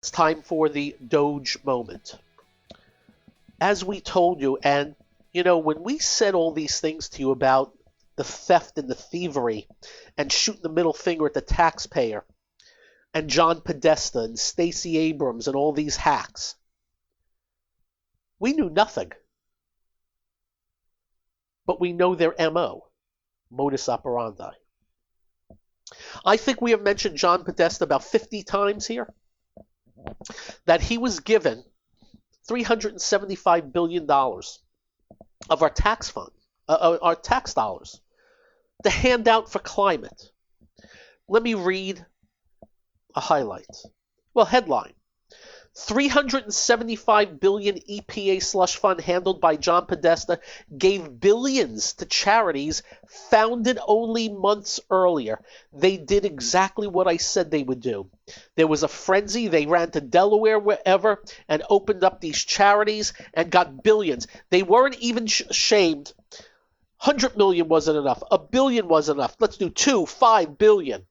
It's time for the DOGE moment. As we told you, and when we said all these things to you about the theft and the thievery and shooting the middle finger at the taxpayer and John Podesta and Stacey Abrams and all these hacks, we knew nothing. But we know their MO, modus operandi. I think we have mentioned John Podesta about 50 times here, that he was given $375 billion of our tax fund, our tax dollars, to hand out for climate. Let me read a highlight. Well, headline. $375 billion EPA slush fund handled by John Podesta gave billions to charities founded only months earlier. They did exactly what I said they would do. There was a frenzy. They ran to Delaware, wherever, and opened up these charities and got billions. They weren't even ashamed. 100 million wasn't enough. A billion wasn't enough. Let's do 5 billion.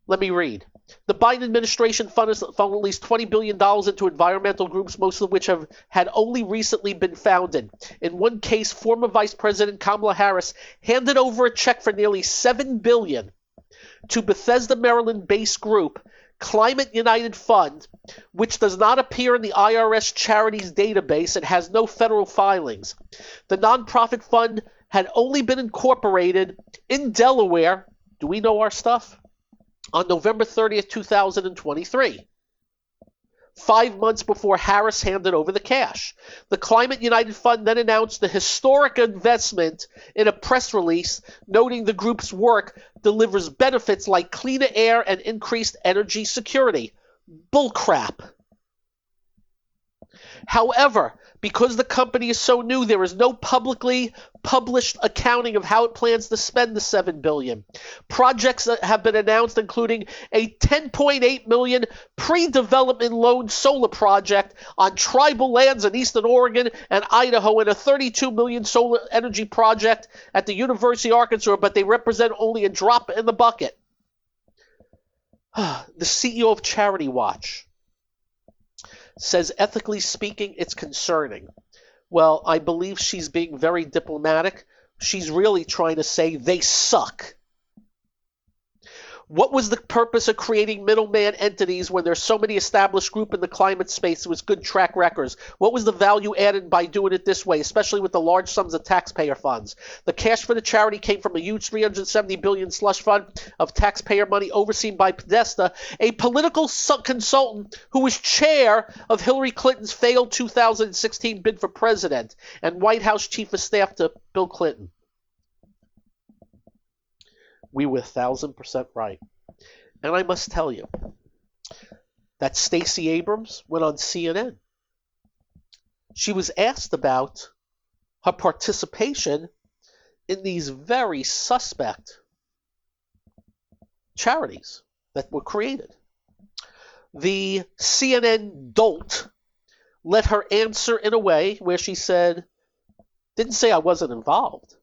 Let me read. The Biden administration funded at least $20 billion into environmental groups, most of which had only recently been founded. In one case, former Vice President Kamala Harris handed over a check for nearly $7 billion to Bethesda, Maryland-based group Climate United Fund, which does not appear in the IRS charities database and has no federal filings. The nonprofit fund had only been incorporated in Delaware. Do we know our stuff? On November 30th, 2023, 5 months before Harris handed over the cash. The Climate United Fund then announced the historic investment in a press release, noting the group's work delivers benefits like cleaner air and increased energy security. Bullcrap. However, because the company is so new, there is no publicly published accounting of how it plans to spend the $7 billion. Projects that have been announced, including a $10.8 million pre-development loan solar project on tribal lands in eastern Oregon and Idaho, and a $32 million solar energy project at the University of Arkansas, but they represent only a drop in the bucket. The CEO of Charity Watch says, ethically speaking, it's concerning. Well, I believe she's being very diplomatic. She's really trying to say they suck. What was the purpose of creating middleman entities when there's so many established groups in the climate space with good track records? What was the value added by doing it this way, especially with the large sums of taxpayer funds? The cash for the charity came from a huge $370 billion slush fund of taxpayer money overseen by Podesta, a political consultant who was chair of Hillary Clinton's failed 2016 bid for president and White House chief of staff to Bill Clinton. We were 1,000% right. And I must tell you that Stacey Abrams went on CNN. She was asked about her participation in these very suspect charities that were created. The CNN dolt let her answer in a way where she didn't say I wasn't involved.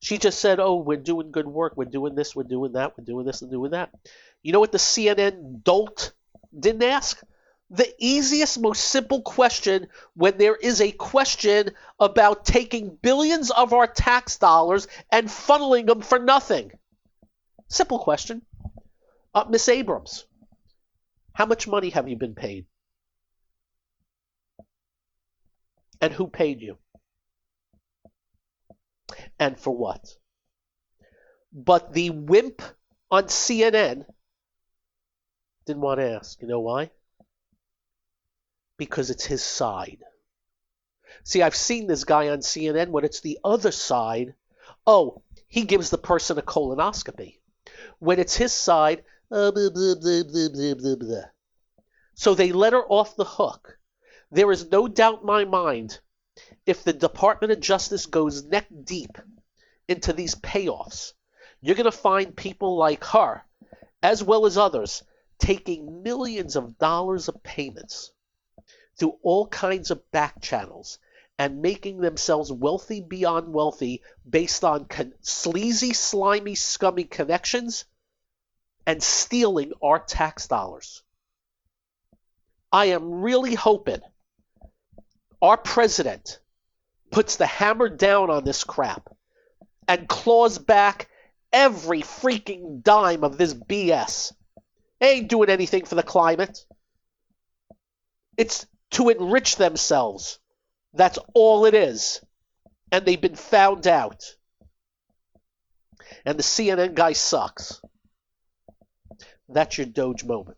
She just said, oh, we're doing good work. We're doing this, we're doing that, we're doing this and doing that. You know what the CNN dolt didn't ask? The easiest, most simple question when there is a question about taking billions of our tax dollars and funneling them for nothing. Simple question. Miss Abrams, how much money have you been paid? And who paid you? And for what? But the wimp on CNN didn't want to ask. You know why? Because it's his side. See, I've seen this guy on CNN when it's the other side. Oh, he gives the person a colonoscopy. When it's his side, blah, blah, blah, blah, blah, blah, blah. So they let her off the hook. There is no doubt in my mind, if the Department of Justice goes neck deep into these payoffs, you're going to find people like her, as well as others, taking millions of dollars of payments through all kinds of back channels and making themselves wealthy beyond wealthy based on sleazy, slimy, scummy connections and stealing our tax dollars. I am really hoping our president puts the hammer down on this crap and claws back every freaking dime of this BS. They ain't doing anything for the climate. It's to enrich themselves. That's all it is. And they've been found out. And the CNN guy sucks. That's your Doge moment.